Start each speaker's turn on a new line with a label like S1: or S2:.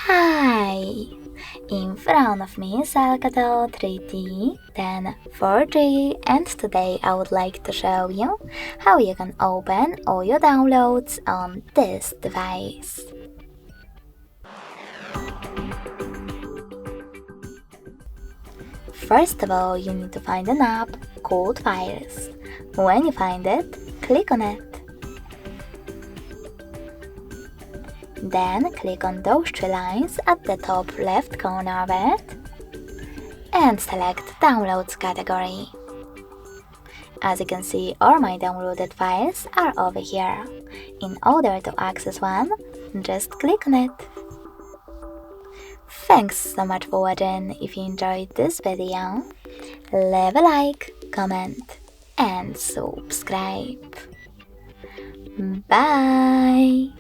S1: Hi! In front of me is ALCATEL 3D, then 4G, and today I would like to show you how you can open all your downloads on this device. First of all, you need to find an app called Files. When you find it, click on it. Then click on those three lines at the top left corner of it and select Downloads category. As you can see, all my downloaded files are over here. In order to access one, just click on it. Thanks so much for watching. If you enjoyed this video, leave a like, comment and subscribe. Bye!